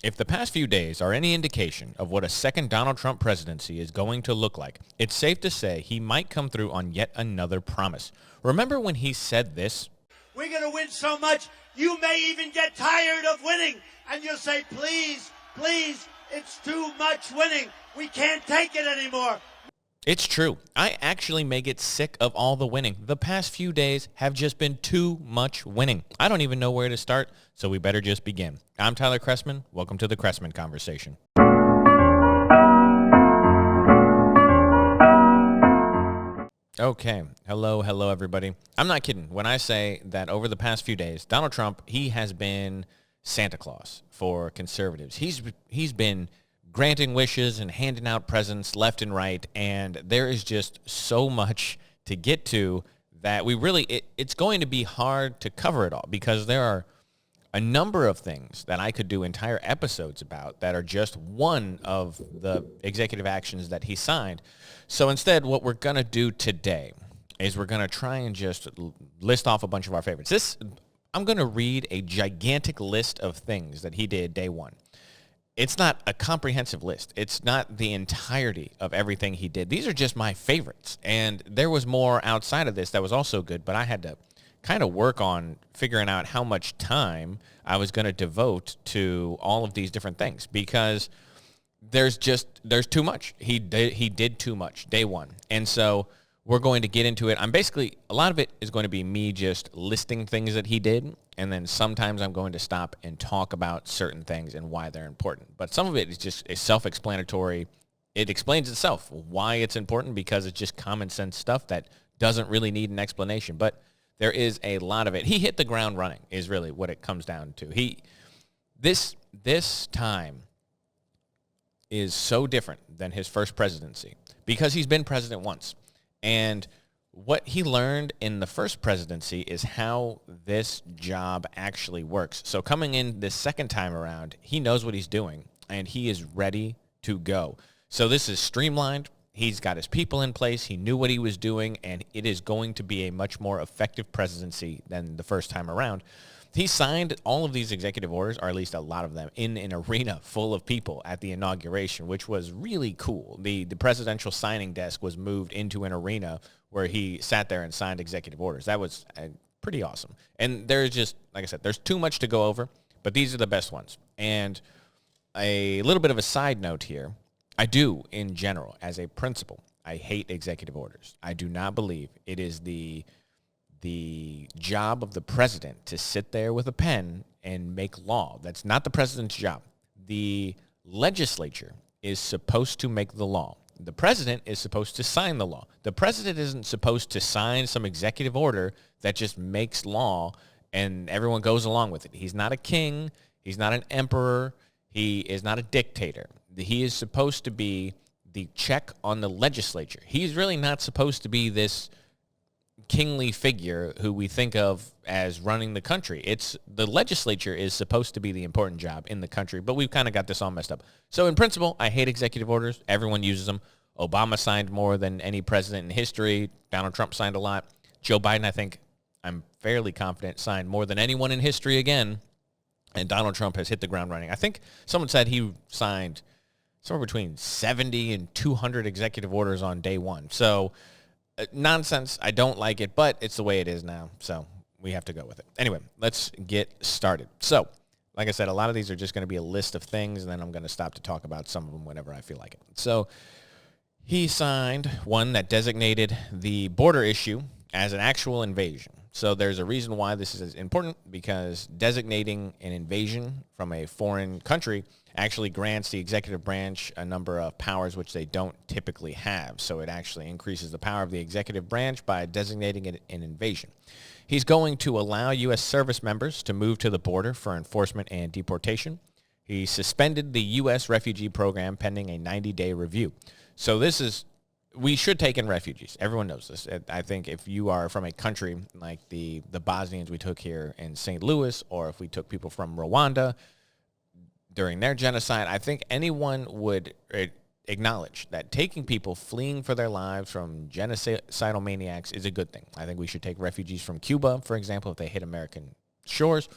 If the past few days are any indication of what a second Donald Trump presidency is going to look like, it's safe to say he might come through on yet another promise. Remember when he said this? We're going to win so much, you may even get tired of winning. And you'll say, please, please, it's too much winning. We can't take it anymore. It's true. I actually may get sick of all the winning. The past few days have just been too much winning. I don't even know where to start, so we better just begin. I'm Tyler Chrestman. Welcome to the Chrestman Conversation. Okay. Hello, everybody. I'm not kidding when I say that over the past few days, Donald Trump, he has been Santa Claus for conservatives. He's been granting wishes and handing out presents left and right, and there is just so much to get to that it's going to be hard to cover it all because there are a number of things that I could do entire episodes about that are just one of the executive actions that he signed. So instead, what we're going to do today is we're going to try and just list off a bunch of our favorites. I'm going to read a gigantic list of things that he did day one. It's not a comprehensive list. It's not the entirety of everything he did. These are just my favorites. And there was more outside of this that was also good, but I had to kind of work on figuring out how much time I was going to devote to all of these different things because there's too much. He did too much day one. And so we're going to get into it. A lot of it is going to be me just listing things that he did, and then sometimes I'm going to stop and talk about certain things and why they're important. But some of it is just self-explanatory. It explains itself why it's important because it's just common sense stuff that doesn't really need an explanation. But there is a lot of it. He hit the ground running is really what it comes down to. This time is so different than his first presidency because he's been president once. And what he learned in the first presidency is how this job actually works. So coming in this second time around, he knows what he's doing, and he is ready to go. So this is streamlined. He's got his people in place. He knew what he was doing, and it is going to be a much more effective presidency than the first time around. He signed all of these executive orders, or at least a lot of them, in an arena full of people at the inauguration, which was really cool. The presidential signing desk was moved into an arena where he sat there and signed executive orders. That was pretty awesome. And there's just, like I said, there's too much to go over, but these are the best ones. And a little bit of a side note here, I do, in general, as a principle, I hate executive orders. I do not believe it is the job of the president to sit there with a pen and make law. That's not the president's job. The legislature is supposed to make the law. The president is supposed to sign the law. The president isn't supposed to sign some executive order that just makes law and everyone goes along with it. He's not a king. He's not an emperor. He is not a dictator. He is supposed to be the check on the legislature. He's really not supposed to be this kingly figure who we think of as running the country. It's the legislature is supposed to be the important job in the country, but we've kind of got this all messed up. So in principle, I hate executive orders. Everyone uses them. Obama signed more than any president in history. Donald Trump signed a lot. Joe Biden, I'm fairly confident, signed more than anyone in history again. And Donald Trump has hit the ground running. I think someone said he signed somewhere between 70 and 200 executive orders on day one. So nonsense. I don't like it, but it's the way it is now, so we have to go with it. Anyway, let's get started. So, like I said, a lot of these are just going to be a list of things, and then I'm going to stop to talk about some of them whenever I feel like it. So, he signed one that designated the border issue as an actual invasion. So there's a reason why this is important, because designating an invasion from a foreign country actually grants the executive branch a number of powers which they don't typically have. So it actually increases the power of the executive branch by designating it an invasion. He's going to allow U.S. service members to move to the border for enforcement and deportation. He suspended the U.S. refugee program pending a 90-day review. So we should take in refugees. Everyone knows this. I think if you are from a country like the Bosnians we took here in St. Louis, or if we took people from Rwanda during their genocide, I think anyone would acknowledge that taking people fleeing for their lives from genocidal maniacs is a good thing. I think we should take refugees from Cuba, for example, if they hit American shores.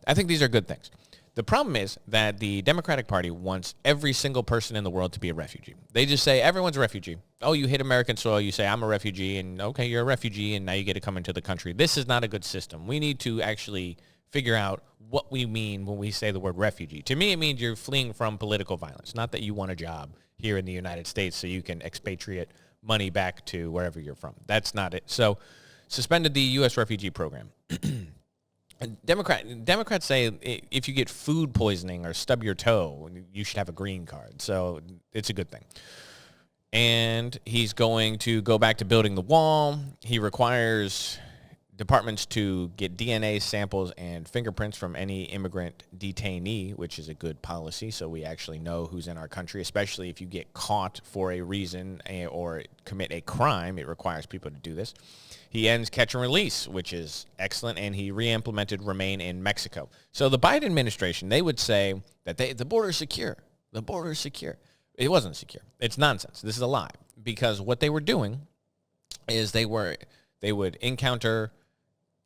I think these are good things. The problem is that the Democratic Party wants every single person in the world to be a refugee. They just say everyone's a refugee. Oh, you hit American soil, you say I'm a refugee, and okay, you're a refugee, and now you get to come into the country. This is not a good system. We need to actually figure out what we mean when we say the word refugee. To me, it means you're fleeing from political violence, not that you want a job here in the United States so you can expatriate money back to wherever you're from. That's not it. So suspended the U.S. refugee program. Democrats say if you get food poisoning or stub your toe, you should have a green card. So it's a good thing. And he's going to go back to building the wall. He requires departments to get DNA samples and fingerprints from any immigrant detainee, which is a good policy, so we actually know who's in our country, especially if you get caught for a reason or commit a crime. It requires people to do this. He ends catch and release, which is excellent, and he re-implemented remain in Mexico. So the Biden administration, they would say that the border is secure. The border is secure. It wasn't secure. It's nonsense. This is a lie, because what they were doing is they would encounter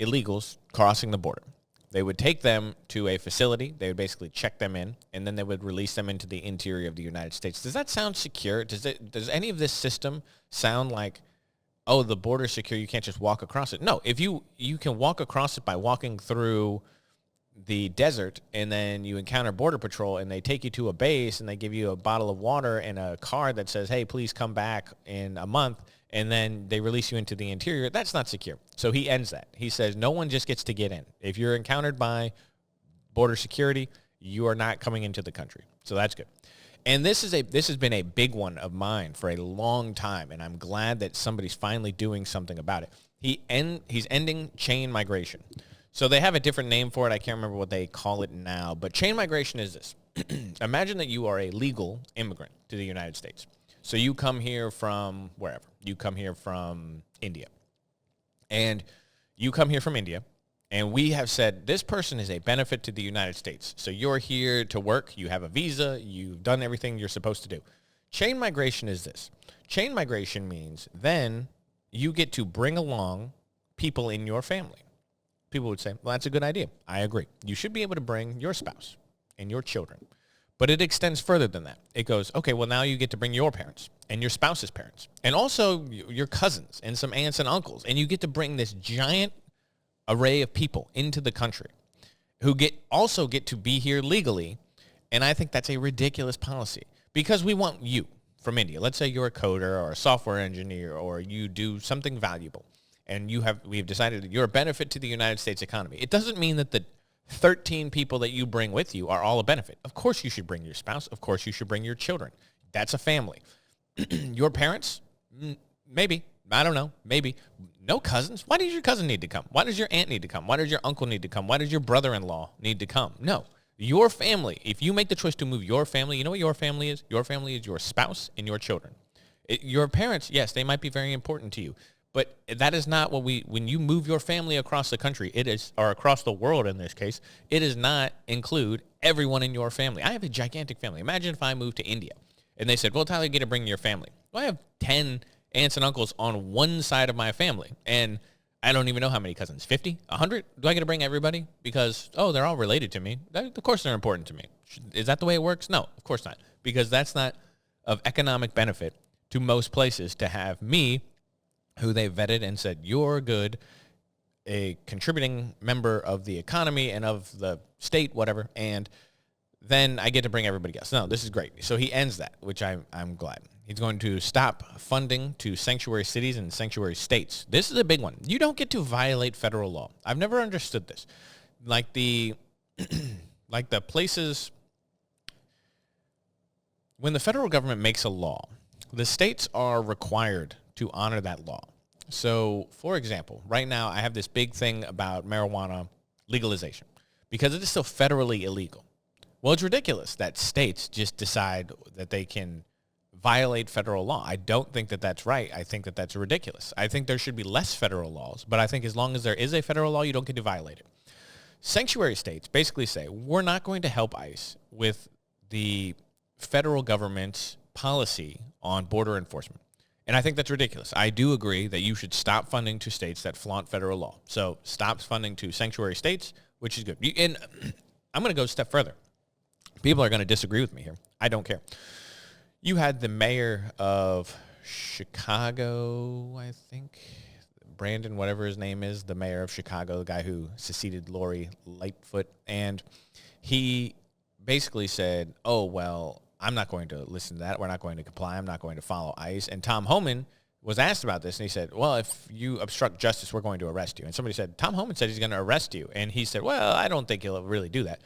illegals crossing the border. They would take them to a facility. They would basically check them in, and then they would release them into the interior of the United States. Does that sound secure? Does any of this system sound like, oh, the border is secure, you can't just walk across it? No, if you can walk across it by walking through the desert, and then you encounter Border Patrol, and they take you to a base, and they give you a bottle of water and a card that says, hey, please come back in a month, and then they release you into the interior. That's not secure. So he ends that. He says no one just gets to get in. If you're encountered by border security, you are not coming into the country. So that's good. And this has been a big one of mine for a long time, and I'm glad that somebody's finally doing something about it. He's ending chain migration. So they have a different name for it. I can't remember what they call it now, but chain migration is this. Imagine that you are a legal immigrant to the United States. So you come here from wherever. You come here from India. And you come here from India, and we have said this person is a benefit to the United States. So you're here to work. You have a visa. You've done everything you're supposed to do. Chain migration is this. Chain migration means then you get to bring along people in your family. People would say, well, that's a good idea. I agree. You should be able to bring your spouse and your children. But it extends further than that. It goes, okay, well, now you get to bring your parents and your spouse's parents and also your cousins and some aunts and uncles. And you get to bring this giant array of people into the country who also get to be here legally. And I think that's a ridiculous policy because we want you from India. Let's say you're a coder or a software engineer or you do something valuable and we have decided that you're a benefit to the United States economy. It doesn't mean that the 13 people that you bring with you are all a benefit. Of course you should bring your spouse. Of course you should bring your children. That's a family. Your parents? Maybe. I don't know. Maybe. No cousins? Why does your cousin need to come? Why does your aunt need to come? Why does your uncle need to come? Why does your brother-in-law need to come? No. Your family, if you make the choice to move your family, you know what your family is? Your family is your spouse and your children. Your parents, yes, they might be very important to you. But that is not when you move your family across the country, or across the world in this case, it does not include everyone in your family. I have a gigantic family. Imagine if I moved to India and they said, well, Tyler, you get to bring your family. Well, I have 10 aunts and uncles on one side of my family, and I don't even know how many cousins, 50, 100? Do I get to bring everybody? Because, they're all related to me. Of course they're important to me. Is that the way it works? No, of course not. Because that's not of economic benefit to most places to have me, who they vetted and said, you're good, a contributing member of the economy and of the state, whatever, and then I get to bring everybody else. No, this is great. So he ends that, which I'm glad. He's going to stop funding to sanctuary cities and sanctuary states. This is a big one. You don't get to violate federal law. I've never understood this. Like the places, when the federal government makes a law, the states are required to honor that law. So, for example, right now I have this big thing about marijuana legalization because it is still federally illegal. Well, it's ridiculous that states just decide that they can violate federal law. I don't think that that's right. I think that that's ridiculous. I think there should be less federal laws, but I think as long as there is a federal law, you don't get to violate it. Sanctuary states basically say, we're not going to help ICE with the federal government's policy on border enforcement. And I think that's ridiculous. I do agree that you should stop funding to states that flaunt federal law. So stop funding to sanctuary states, which is good. And I'm going to go a step further. People are going to disagree with me here. I don't care. You had the mayor of Chicago, I think, Brandon, whatever his name is, the mayor of Chicago, the guy who seceded Lori Lightfoot, and he basically said, oh, well, I'm not going to listen to that. We're not going to comply. I'm not going to follow ICE. And Tom Homan was asked about this, and he said, well, if you obstruct justice, we're going to arrest you. And somebody said, Tom Homan said he's going to arrest you. And he said, well, I don't think he'll really do that.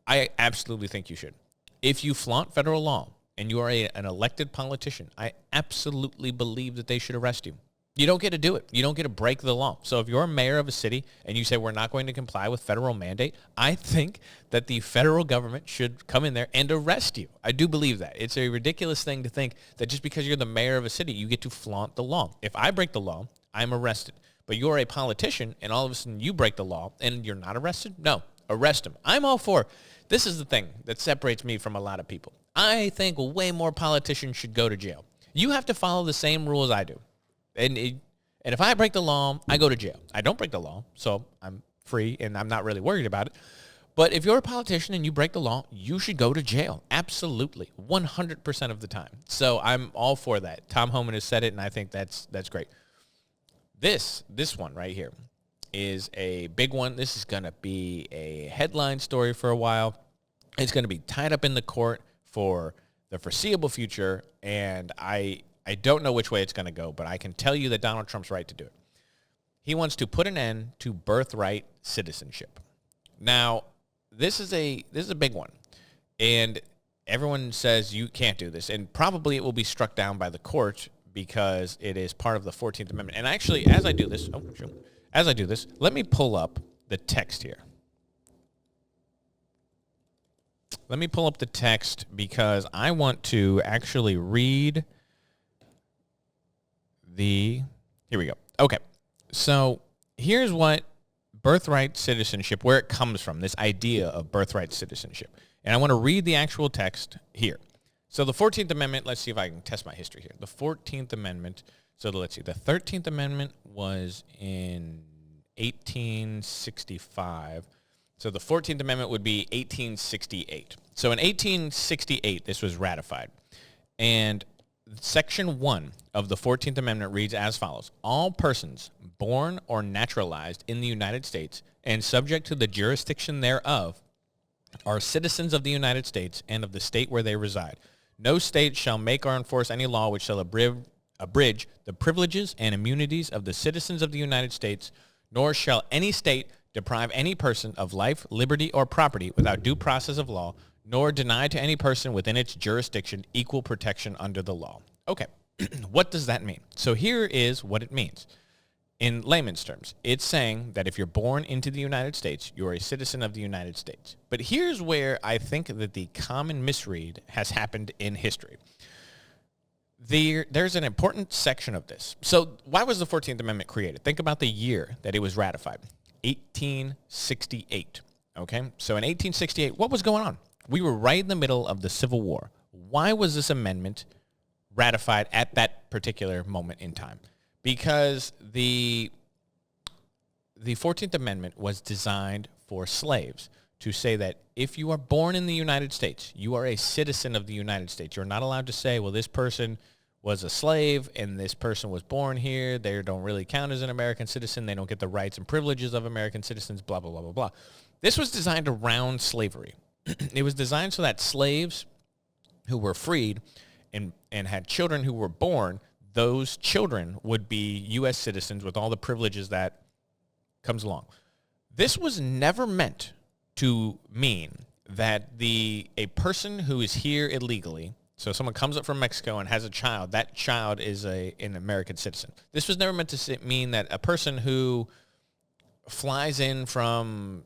I absolutely think you should. If you flaunt federal law and you are an elected politician, I absolutely believe that they should arrest you. You don't get to do it. You don't get to break the law. So if you're a mayor of a city and you say we're not going to comply with federal mandate, I think that the federal government should come in there and arrest you. I do believe that. It's a ridiculous thing to think that just because you're the mayor of a city, you get to flaunt the law. If I break the law, I'm arrested. But you're a politician and all of a sudden you break the law and you're not arrested? No, arrest him. I'm all for. This is the thing that separates me from a lot of people. I think way more politicians should go to jail. You have to follow the same rules I do. And if I break the law, I go to jail. I don't break the law, so I'm free, and I'm not really worried about it. But if you're a politician and you break the law, you should go to jail. Absolutely, 100% of the time. So I'm all for that. Tom Homan has said it, and I think that's great. This one right here is a big one. This is going to be a headline story for a while. It's going to be tied up in the court for the foreseeable future, and I don't know which way it's going to go, but I can tell you that Donald Trump's right to do it. He wants to put an end to birthright citizenship. Now, this is a big one, and everyone says you can't do this, and probably it will be struck down by the court because it is part of the 14th Amendment. And actually, as I do this, let me pull up the text here. Let me pull up the text because I want to actually read here we go. Okay. So here's what birthright citizenship, where it comes from, this idea of birthright citizenship. And I want to read the actual text here. So the 14th Amendment, let's see if I can test my history here. The 14th Amendment, so let's see, the 13th Amendment was in 1865. So the 14th Amendment would be 1868. So in 1868, this was ratified. And Section 1 of the 14th Amendment reads as follows. All persons born or naturalized in the United States and subject to the jurisdiction thereof are citizens of the United States and of the state where they reside. No state shall make or enforce any law which shall abridge the privileges and immunities of the citizens of the United States, nor shall any state deprive any person of life, liberty, or property without due process of law, nor deny to any person within its jurisdiction equal protection under the law. Okay, what does that mean? So here is what it means. In layman's terms, it's saying that if you're born into the United States, you're a citizen of the United States. But here's where I think that the common misread has happened in history. There's an important section of this. So why was the 14th Amendment created? Think about the year that it was ratified. 1868. Okay, so in 1868, what was going on? We were right in the middle of the Civil War. Why was this amendment ratified at that particular moment in time? Because the 14th Amendment was designed for slaves to say that if you are born in the United States, you are a citizen of the United States. You're not allowed to say, well, this person was a slave and this person was born here. They don't really count as an American citizen. They don't get the rights and privileges of American citizens, blah, blah, blah, blah, blah. This was designed around slavery. It was designed so that slaves who were freed and had children who were born, those children would be U.S. citizens with all the privileges that comes along. This was never meant to mean that a person who is here illegally, so someone comes up from Mexico and has a child, that child is an American citizen. This was never meant to mean that a person who flies in from,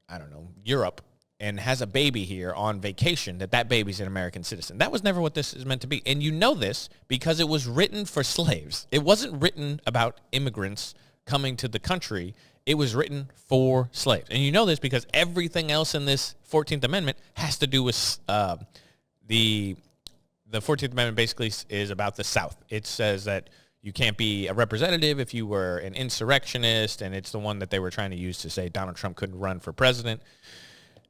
I don't know, Europe and has a baby here on vacation, that baby's an American citizen. That was never what this is meant to be. And you know this because it was written for slaves. It wasn't written about immigrants coming to the country. It was written for slaves. And you know this because everything else in this 14th Amendment has to do with the 14th Amendment basically is about the South. It says that you can't be a representative if you were an insurrectionist, and it's the one that they were trying to use to say Donald Trump couldn't run for president.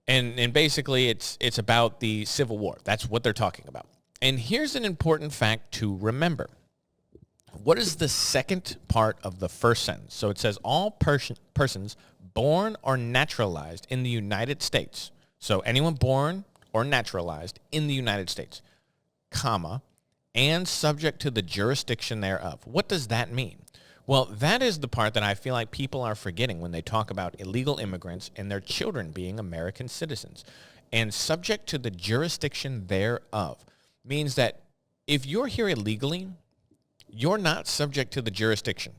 And basically it's about the Civil War. That's what they're talking about. And here's an important fact to remember. What is the second part of the first sentence? So it says all persons born or naturalized in the United States. So anyone born or naturalized in the United States, comma, and subject to the jurisdiction thereof. What does that mean? Well, that is the part that I feel like people are forgetting when they talk about illegal immigrants and their children being American citizens. And subject to the jurisdiction thereof means that if you're here illegally, you're not subject to the jurisdiction.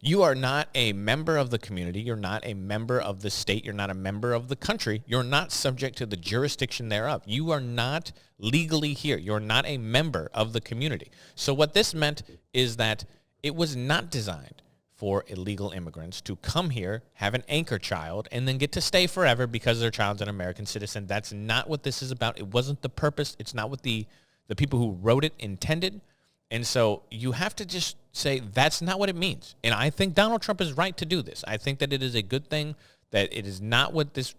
You are not a member of the community. You're not a member of the state. You're not a member of the country. You're not subject to the jurisdiction thereof. You are not legally here. You're not a member of the community. So what this meant is that it was not designed for illegal immigrants to come here, have an anchor child, and then get to stay forever because their child's an American citizen. That's not what this is about. It wasn't the purpose. It's not what the people who wrote it intended. And so you have to just say that's not what it means. And I think Donald Trump is right to do this. I think that it is a good thing that it is not what this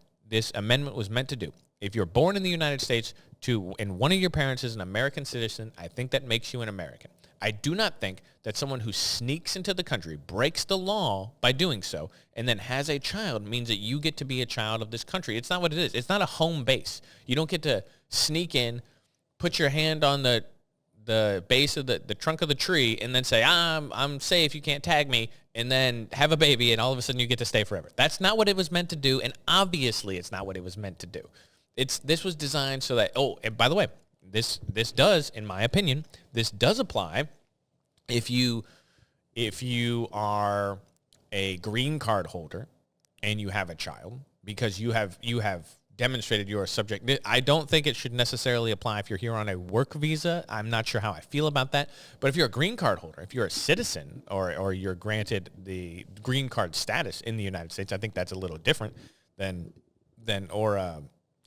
amendment was meant to do. If you're born in the United States and one of your parents is an American citizen, I think that makes you an American. I do not think that someone who sneaks into the country, breaks the law by doing so, and then has a child means that you get to be a child of this country. It's not what it is. It's not a home base. You don't get to sneak in, put your hand on the base of the trunk of the tree and then say, I'm safe, you can't tag me, and then have a baby, and all of a sudden you get to stay forever. That's not what it was meant to do, and obviously it's not what it was meant to do. This was designed so that, and by the way, this does, in my opinion, this does apply if you are a green card holder and you have a child, because you have demonstrated you're a subject. I don't think it should necessarily apply if you're here on a work visa. I'm not sure how I feel about that. But if you're a green card holder, if you're a citizen or you're granted the green card status in the United States, I think that's a little different than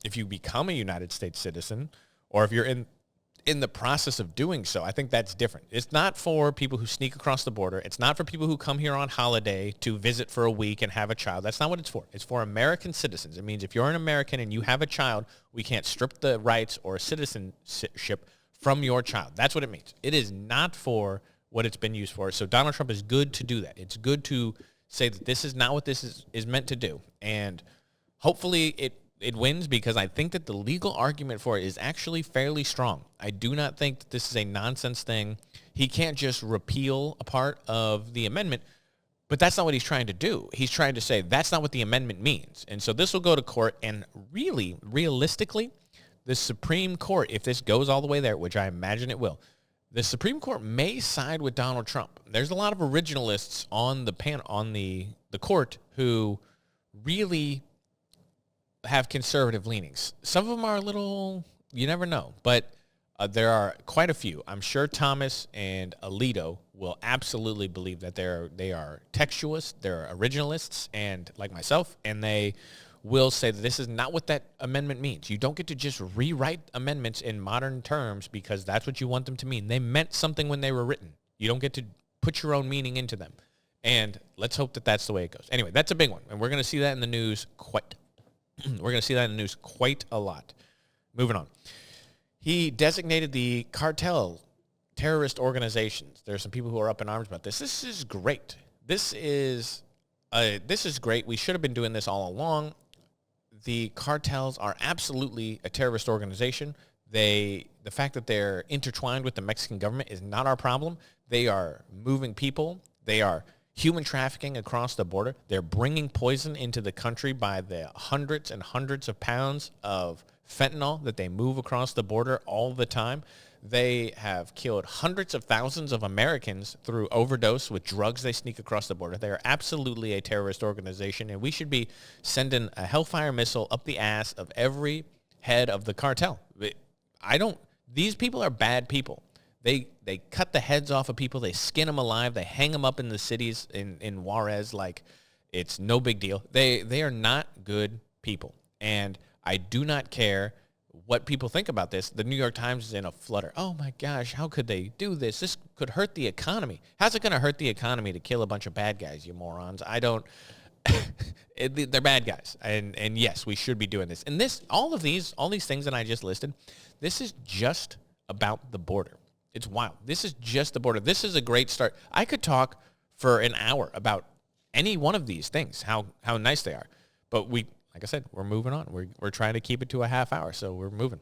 if you become a United States citizen, or if you're in the process of doing so. I think that's different. It's not for people who sneak across the border. It's not for people who come here on holiday to visit for a week and have a child. That's not what it's for. It's for American citizens. It means if you're an American and you have a child, we can't strip the rights or citizenship from your child. That's what it means. It is not for what it's been used for. So Donald Trump is good to do that. It's good to say that this is not what this is meant to do. And hopefully it wins, because I think that the legal argument for it is actually fairly strong. I do not think that this is a nonsense thing. He can't just repeal a part of the amendment, but that's not what he's trying to do. He's trying to say that's not what the amendment means. And so this will go to court, and really, realistically, the Supreme Court, if this goes all the way there, which I imagine it will, the Supreme Court may side with Donald Trump. There's a lot of originalists on the court who really have conservative leanings. Some of them are a little, you never know, but there are quite a few. I'm sure Thomas and Alito will absolutely believe that they are textualists, they're originalists, and like myself, and they will say that this is not what that amendment means. You don't get to just rewrite amendments in modern terms because that's what you want them to mean. They meant something when they were written. You don't get to put your own meaning into them. And let's hope that that's the way it goes. Anyway, that's a big one, and we're going to see that in the news quite a lot. Moving on. He designated the cartel terrorist organizations. There are some people who are up in arms about this. This is great. This is great. We should have been doing this all along. The cartels are absolutely a terrorist organization. The fact that they're intertwined with the Mexican government is not our problem. They are moving people. They are human trafficking across the border. They're bringing poison into the country by the hundreds and hundreds of pounds of fentanyl that they move across the border all the time. They have killed hundreds of thousands of Americans through overdose with drugs they sneak across the border. They are absolutely a terrorist organization, and we should be sending a hellfire missile up the ass of every head of the cartel. These people are bad people. They cut the heads off of people. They skin them alive. They hang them up in the cities in Juarez like it's no big deal. They are not good people. And I do not care what people think about this. The New York Times is in a flutter. Oh, my gosh, how could they do this? This could hurt the economy. How's it going to hurt the economy to kill a bunch of bad guys, you morons? They're bad guys. And yes, we should be doing this. And all these things that I just listed, this is just about the border. It's wild. This is just the border. This is a great start. I could talk for an hour about any one of these things, how nice they are. But like I said, we're moving on. We're trying to keep it to a half hour, so we're moving.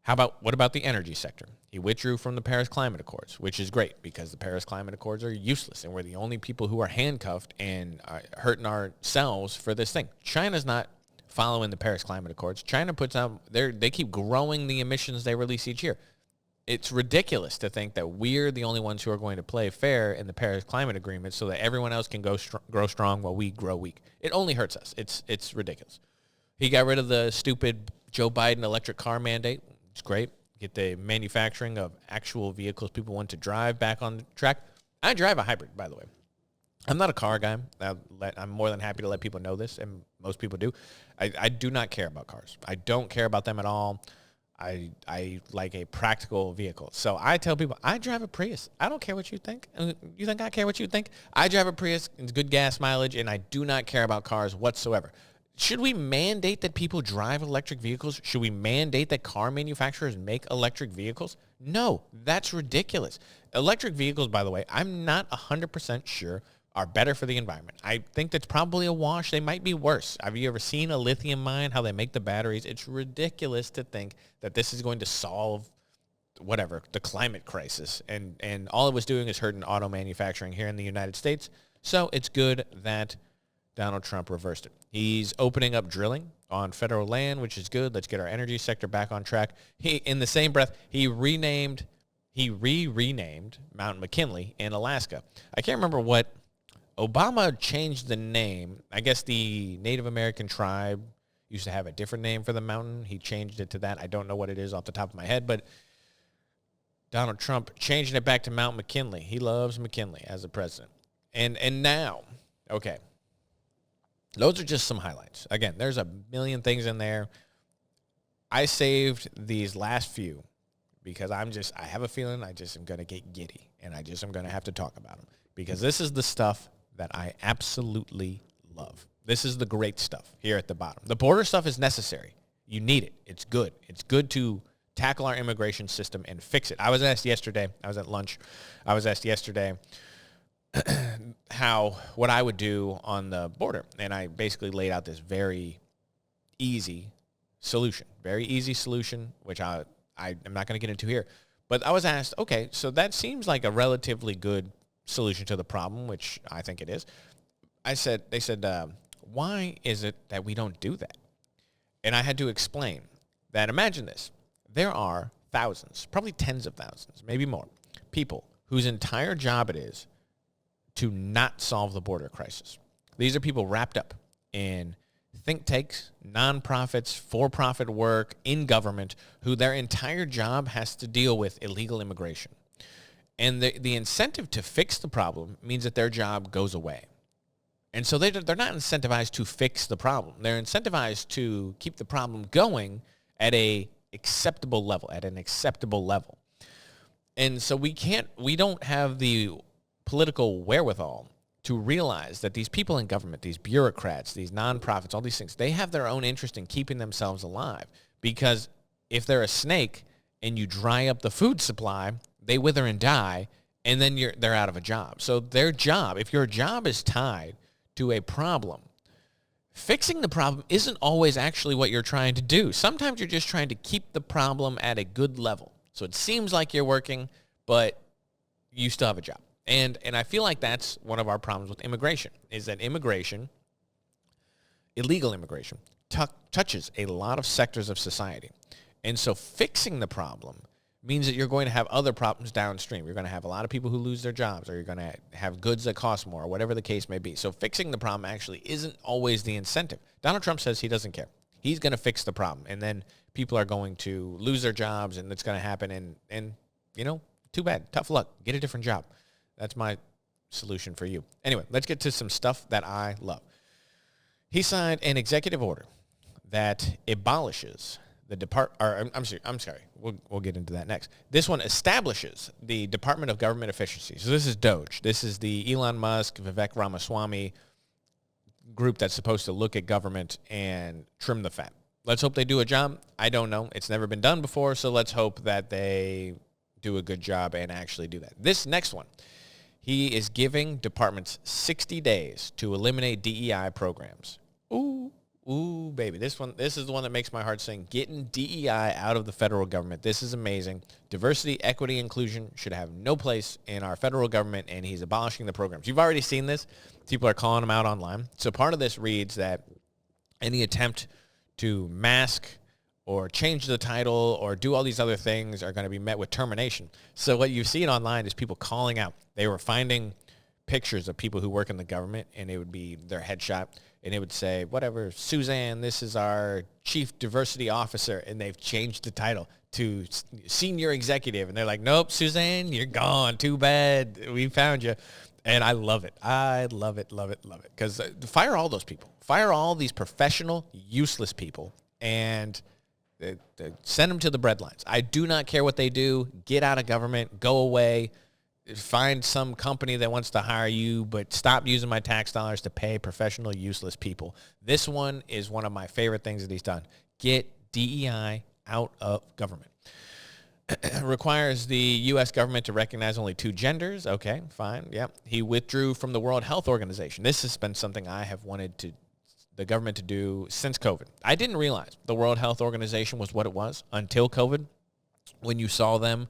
What about the energy sector? He withdrew from the Paris Climate Accords, which is great because the Paris Climate Accords are useless, and we're the only people who are handcuffed and hurting ourselves for this thing. China's not following the Paris Climate Accords. China puts out, they keep growing the emissions they release each year. It's ridiculous to think that we're the only ones who are going to play fair in the Paris Climate Agreement so that everyone else can grow strong while we grow weak. It only hurts us. It's ridiculous. He got rid of the stupid Joe Biden electric car mandate. It's great. Get the manufacturing of actual vehicles people want to drive back on track. I drive a hybrid, by the way. I'm not a car guy. I'm more than happy to let people know this, and most people do. I do not care about cars. I don't care about them at all. I like a practical vehicle. So I tell people, I drive a Prius. I don't care what you think. You think I care what you think? I drive a Prius. It's good gas mileage, and I do not care about cars whatsoever. Should we mandate that people drive electric vehicles? Should we mandate that car manufacturers make electric vehicles? No, that's ridiculous. Electric vehicles, by the way, I'm not 100% sure are better for the environment. I think that's probably a wash. They might be worse. Have you ever seen a lithium mine, how they make the batteries? It's ridiculous to think that this is going to solve the climate crisis. And all it was doing is hurting auto manufacturing here in the United States. So it's good that Donald Trump reversed it. He's opening up drilling on federal land, which is good. Let's get our energy sector back on track. In the same breath, he renamed Mount McKinley in Alaska. I can't remember what Obama changed the name. I guess the Native American tribe used to have a different name for the mountain. He changed it to that. I don't know what it is off the top of my head, but Donald Trump changing it back to Mount McKinley. He loves McKinley as a president. And now, okay, those are just some highlights. Again, there's a million things in there. I saved these last few because I have a feeling I just am going to get giddy, and I just am going to have to talk about them because this is the stuff that I absolutely love. This is the great stuff here at the bottom. The border stuff is necessary. You need it. It's good. It's good to tackle our immigration system and fix it. I was asked yesterday, I was at lunch, what I would do on the border. And I basically laid out this very easy solution, which I'm not going to get into here. But I was asked, okay, so that seems like a relatively good solution to the problem, which I think it is. They said, why is it that we don't do that? And I had to explain that, imagine this. There are thousands, probably tens of thousands, maybe more, people whose entire job it is to not solve the border crisis. These are people wrapped up in think tanks, nonprofits, for-profit work, in government, who their entire job has to deal with illegal immigration. And the incentive to fix the problem means that their job goes away. And so they're not incentivized to fix the problem. They're incentivized to keep the problem going at an acceptable level. And so we don't have the political wherewithal to realize that these people in government, these bureaucrats, these nonprofits, all these things, they have their own interest in keeping themselves alive. Because if they're a snake and you dry up the food supply, they wither and die, and then they're out of a job. So their job, if your job is tied to a problem, fixing the problem isn't always actually what you're trying to do. Sometimes you're just trying to keep the problem at a good level. So it seems like you're working, but you still have a job. And I feel like that's one of our problems with immigration, is that illegal immigration, touches a lot of sectors of society. And so fixing the problem means that you're going to have other problems downstream. You're going to have a lot of people who lose their jobs, or you're going to have goods that cost more, or whatever the case may be. So fixing the problem actually isn't always the incentive. Donald Trump says he doesn't care. He's going to fix the problem, and then people are going to lose their jobs, and it's going to happen, and too bad. Tough luck. Get a different job. That's my solution for you. Anyway, let's get to some stuff that I love. He signed an executive order that abolishes I'm sorry. We'll get into that next. This one establishes the Department of Government Efficiency. So this is DOGE. This is the Elon Musk, Vivek Ramaswamy group that's supposed to look at government and trim the fat. Let's hope they do a job. I don't know. It's never been done before, so let's hope that they do a good job and actually do that. This next one, he is giving departments 60 days to eliminate DEI programs. Ooh, baby. This is the one that makes my heart sing. Getting DEI out of the federal government. This is amazing. Diversity, equity, inclusion should have no place in our federal government, and he's abolishing the programs. You've already seen this. People are calling him out online. So part of this reads that any attempt to mask or change the title or do all these other things are going to be met with termination. So what you've seen online is people calling out. They were finding pictures of people who work in the government, and it would be their headshot, and it would say, whatever, Suzanne, this is our chief diversity officer, and they've changed the title to senior executive, and they're like, nope, Suzanne, you're gone. Too bad. We found you. And I love it. I love it, love it, love it. Because fire all those people. Fire all these professional, useless people, and send them to the breadlines. I do not care what they do. Get out of government. Go away. Find some company that wants to hire you, but stop using my tax dollars to pay professional, useless people. This one is one of my favorite things that he's done. Get DEI out of government. Requires the U.S. government to recognize only 2 genders. Okay, fine. Yep. He withdrew from the World Health Organization. This has been something I have wanted the government to do since COVID. I didn't realize the World Health Organization was what it was until COVID, when you saw them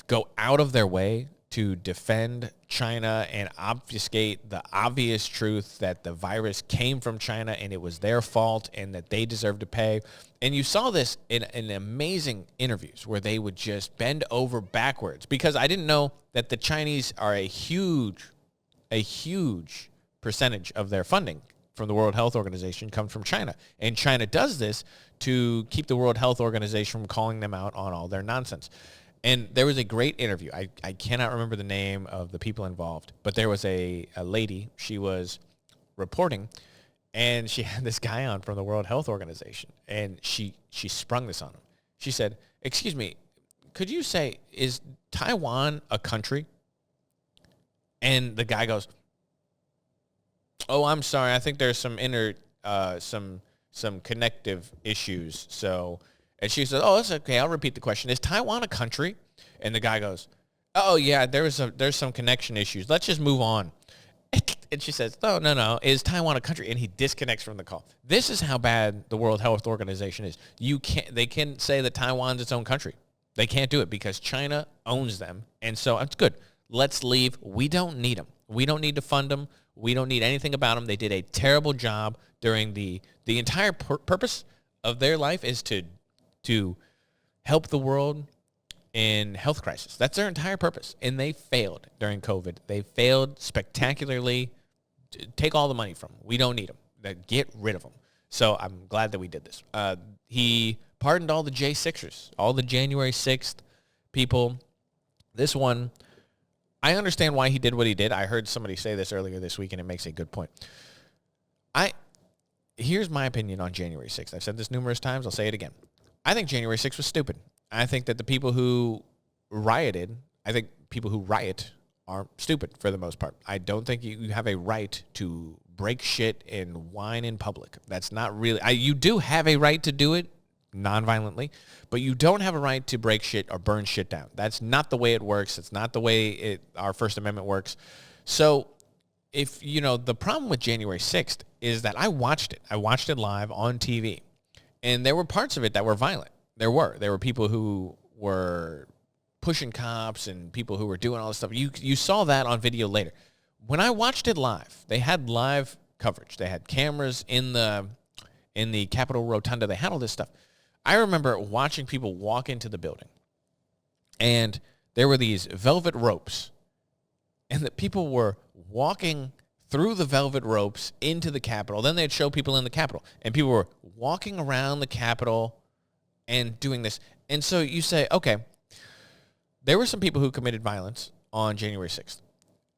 go out of their way to defend China and obfuscate the obvious truth that the virus came from China and it was their fault and that they deserve to pay. And you saw this in amazing interviews where they would just bend over backwards, because I didn't know that the Chinese are a huge percentage of their funding from the World Health Organization comes from China. And China does this to keep the World Health Organization from calling them out on all their nonsense. And there was a great interview. I cannot remember the name of the people involved, but there was a lady. She was reporting, and she had this guy on from the World Health Organization, and she sprung this on him. She said, excuse me, could you say, is Taiwan a country? And the guy goes, oh, I'm sorry. I think there's some some connective issues. So... And she says, oh, that's okay. I'll repeat the question. Is Taiwan a country? And the guy goes, oh, yeah, there's some connection issues. Let's just move on. And she says, no. Is Taiwan a country? And he disconnects from the call. This is how bad the World Health Organization is. They can't say that Taiwan's its own country. They can't do it because China owns them. And so it's good. Let's leave. We don't need them. We don't need to fund them. We don't need anything about them. They did a terrible job during the entire purpose of their life is to help the world in health crisis. That's their entire purpose. And they failed during COVID. They failed spectacularly. Take all the money from them. We don't need them. Get rid of them. So I'm glad that we did this. He pardoned all the J6ers, all the January 6th people. This one, I understand why he did what he did. I heard somebody say this earlier this week, and it makes a good point. Here's my opinion on January 6th. I've said this numerous times. I'll say it again. I think January 6th was stupid. I think that the people who rioted, I think people who riot are stupid for the most part. I don't think you have a right to break shit and whine in public. That's not really... you do have a right to do it non-violently, but you don't have a right to break shit or burn shit down. That's not the way it works. It's not the way our First Amendment works. So if, the problem with January 6th is that I watched it. I watched it live on TV. And there were parts of it that were violent. There were people who were pushing cops and people who were doing all this stuff. You saw that on video later. When I watched it live, they had live coverage. They had cameras in the Capitol Rotunda. They had all this stuff. I remember watching people walk into the building, and there were these velvet ropes, and the people were walking through the velvet ropes into the Capitol. Then they'd show people in the Capitol, and people were walking around the Capitol and doing this. And so you say, okay, there were some people who committed violence on January 6th.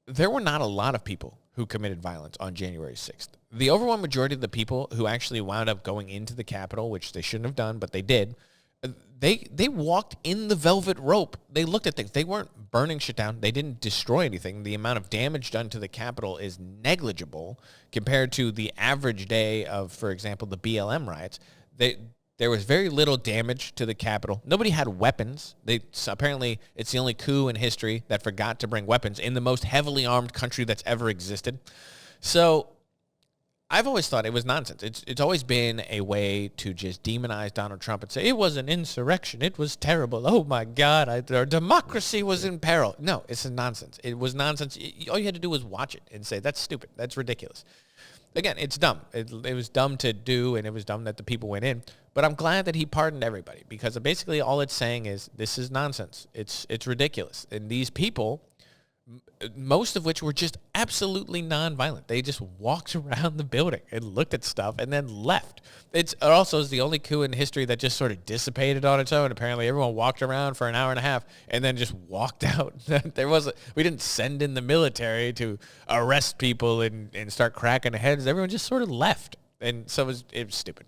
There were not a lot of people who committed violence on January 6th. The overwhelming majority of the people who actually wound up going into the Capitol, which they shouldn't have done, but they did, they walked in the velvet rope. They looked at things. They weren't burning shit down. They didn't destroy anything. The amount of damage done to the Capitol is negligible compared to the average day of, for example, the BLM riots. There was very little damage to the Capitol. Nobody had weapons. Apparently, it's the only coup in history that forgot to bring weapons in the most heavily armed country that's ever existed. So I've always thought it was nonsense. It's always been a way to just demonize Donald Trump and say, it was an insurrection. It was terrible. Oh, my God. Our democracy was in peril. No, it's nonsense. It was nonsense. All you had to do was watch it and say, that's stupid. That's ridiculous. Again, it's dumb. It was dumb to do, and it was dumb that the people went in. But I'm glad that he pardoned everybody, because basically all it's saying is this is nonsense. It's ridiculous. And these people, most of which were just absolutely nonviolent. They just walked around the building and looked at stuff and then left. It also is the only coup in history that just sort of dissipated on its own. Apparently everyone walked around for an hour and a half and then just walked out. We didn't send in the military to arrest people and start cracking heads. Everyone just sort of left. And so it was stupid.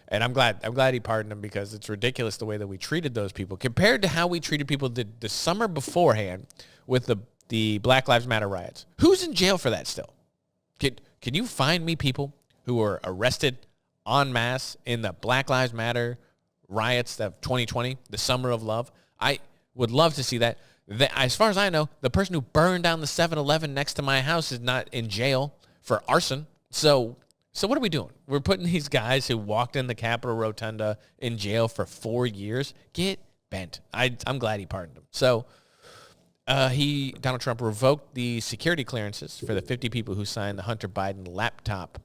And I'm glad he pardoned them, because it's ridiculous the way that we treated those people compared to how we treated people the summer beforehand with the Black Lives Matter riots. Who's in jail for that still? Can you find me people who were arrested en masse in the Black Lives Matter riots of 2020, the Summer of Love? I would love to see that. As far as I know, the person who burned down the 7-Eleven next to my house is not in jail for arson. So what are we doing? We're putting these guys who walked in the Capitol Rotunda in jail for 4 years. Get bent. I'm glad he pardoned them. So Donald Trump revoked the security clearances for the 50 people who signed the Hunter Biden laptop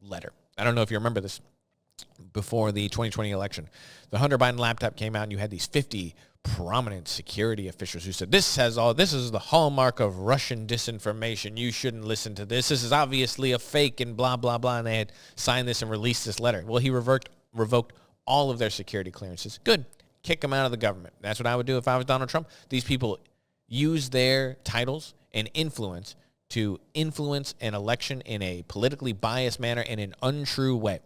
letter. I don't know if you remember this. Before the 2020 election, the Hunter Biden laptop came out, and you had these 50 prominent security officials who said, this is the hallmark of Russian disinformation. You shouldn't listen to this. This is obviously a fake and blah, blah, blah. And they had signed this and released this letter. Well, he revoked all of their security clearances. Good. Kick them out of the government. That's what I would do if I was Donald Trump. These people use their titles and influence to influence an election in a politically biased manner, in an untrue way.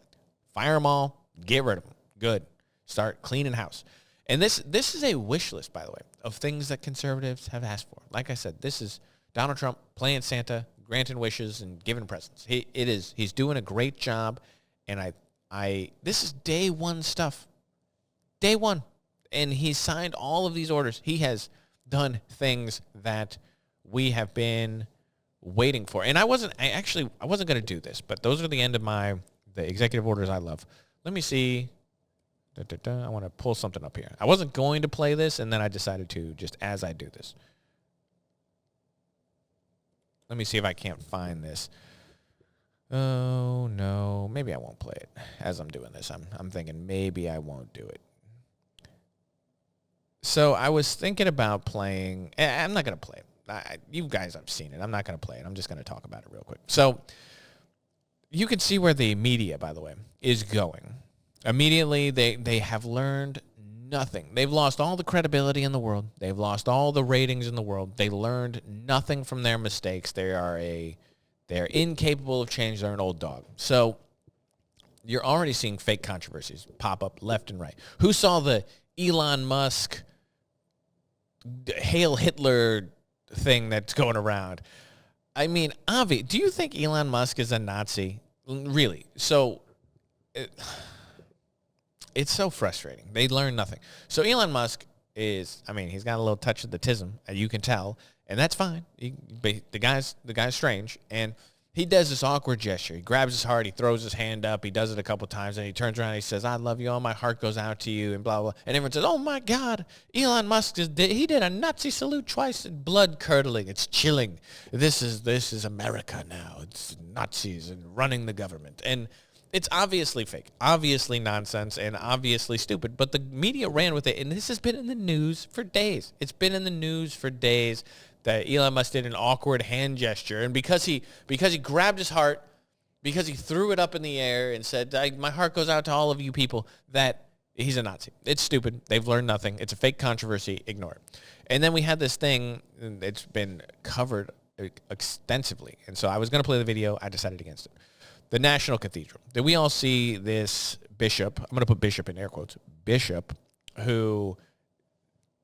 Fire them all. Get rid of them. Good. Start cleaning house. And this is a wish list, by the way, of things that conservatives have asked for. Like I said, this is Donald Trump playing Santa, granting wishes and giving presents. He's doing a great job, and this is day one stuff. Day one. And he signed all of these orders. He has done things that we have been waiting for. And I wasn't going to do this, but those are the end of the executive orders I love. Let me see. I want to pull something up here. I wasn't going to play this, and then I decided to just as I do this. Let me see if I can't find this. Oh, no. Maybe I won't play it as I'm doing this. I'm thinking maybe I won't do it. So I was thinking about playing. I'm not going to play it. You guys have seen it. I'm not going to play it. I'm just going to talk about it real quick. So you can see where the media, by the way, is going. Immediately, they have learned nothing. They've lost all the credibility in the world. They've lost all the ratings in the world. They learned nothing from their mistakes. They're incapable of change. They're an old dog. So you're already seeing fake controversies pop up left and right. Who saw the Elon Musk Hail Hitler thing that's going around? I mean, Avi, do you think Elon Musk is a Nazi? Really? So it's so frustrating. They learn nothing. So Elon Musk he's got a little touch of the tism, you can tell, and that's fine. The guy's strange, and he does this awkward gesture. He grabs his heart, he throws his hand up, he does it a couple times, and he turns around and he says, I love you, all my heart goes out to you, and blah, blah. And everyone says, oh my God, Elon Musk he did a Nazi salute twice, and blood curdling. It's chilling. This is America now. It's Nazis and running the government. And it's obviously fake, obviously nonsense, and obviously stupid. But the media ran with it, and this has been in the news for days. It's been in the news for days that Elon Musk did an awkward hand gesture, and because he grabbed his heart, because he threw it up in the air and said, my heart goes out to all of you people, that he's a Nazi. It's stupid. They've learned nothing. It's a fake controversy. Ignore it. And then we had this thing. It's been covered extensively, and so I was going to play the video. I decided against it. The National Cathedral. Did we all see this bishop? I'm going to put bishop in air quotes. Bishop who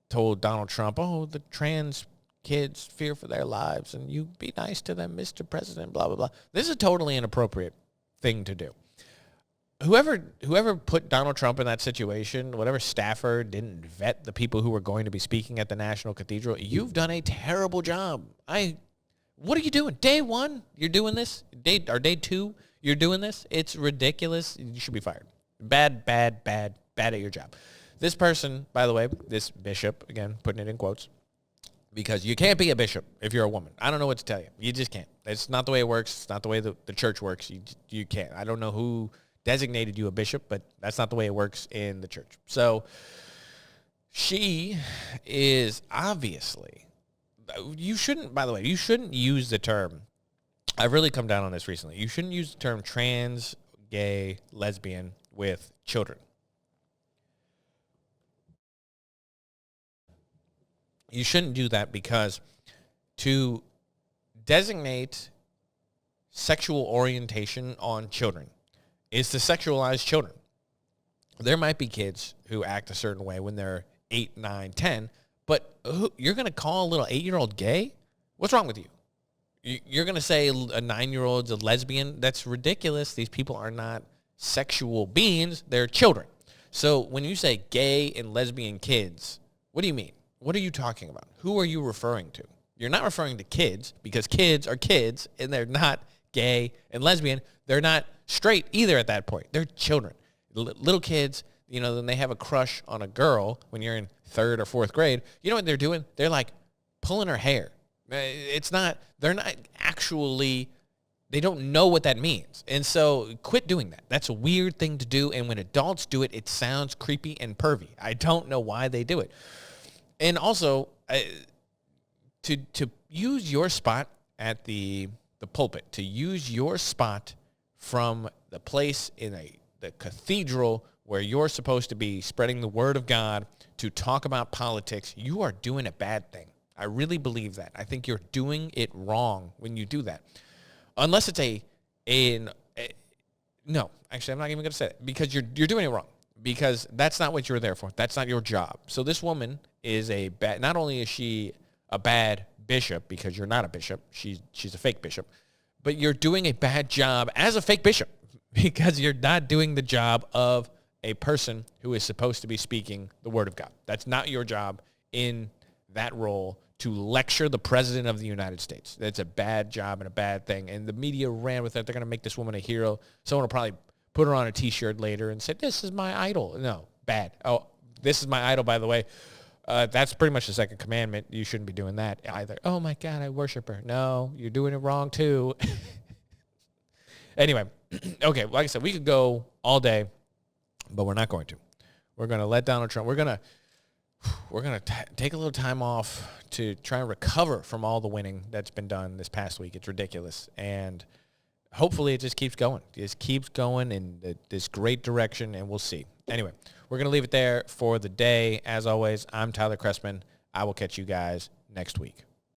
told Donald Trump, oh, the trans kids fear for their lives, and you be nice to them, Mr. President, blah, blah, blah. This is a totally inappropriate thing to do. Whoever put Donald Trump in that situation, whatever staffer didn't vet the people who were going to be speaking at the National Cathedral, you've done a terrible job. What are you doing? Day one, you're doing this? Day 2, you're doing this? It's ridiculous. You should be fired. Bad at your job. This person, by the way, this bishop, again, putting it in quotes, because you can't be a bishop if you're a woman. I don't know what to tell you. You just can't. It's not the way it works. It's not the way the church works. You can't. I don't know who designated you a bishop, but that's not the way it works in the church. So she is obviously, you shouldn't use the term, I've really come down on this recently, you shouldn't use the term trans, gay, lesbian with children. You shouldn't do that, because to designate sexual orientation on children is to sexualize children. There might be kids who act a certain way when they're 8, 9, 10, but you're going to call a little 8-year-old gay? What's wrong with you? You're going to say a 9-year-old's a lesbian? That's ridiculous. These people are not sexual beings. They're children. So when you say gay and lesbian kids, what do you mean? What are you talking about? Who are you referring to? You're not referring to kids, because kids are kids, and they're not gay and lesbian. They're not straight either at that point. They're children. Little kids, when they have a crush on a girl when you're in 3rd or 4th grade, you know what they're doing? They're like pulling her hair. They're not actually, they don't know what that means. And so quit doing that. That's a weird thing to do. And when adults do it, it sounds creepy and pervy. I don't know why they do it. And also, to use your spot at the pulpit, to use your spot from the place in the cathedral where you're supposed to be spreading the word of God, to talk about politics, you are doing a bad thing. I really believe that. I think you're doing it wrong when you do that. Unless it's no, actually, I'm not even going to say it, because you're doing it wrong, because that's not what you're there for. That's not your job. So this woman is not only is she a bad bishop, because you're not a bishop, she's a fake bishop, but you're doing a bad job as a fake bishop, because you're not doing the job of a person who is supposed to be speaking the word of God. That's not your job in that role, to lecture the president of the United States. That's a bad job and a bad thing. And the media ran with it. They're going to make this woman a hero. Someone will probably put her on a T-shirt later and say, this is my idol. No, bad. Oh, this is my idol, by the way. That's pretty much the second commandment. You shouldn't be doing that either. Oh, my God, I worship her. No, you're doing it wrong, too. Anyway, okay, like I said, we could go all day, but we're not going to. We're going to let Donald Trump, we're going to take a little time off to try and recover from all the winning that's been done this past week. It's ridiculous. And hopefully it just keeps going. It just keeps going in this great direction, and we'll see. Anyway, we're going to leave it there for the day. As always, I'm Tyler Chrestman. I will catch you guys next week.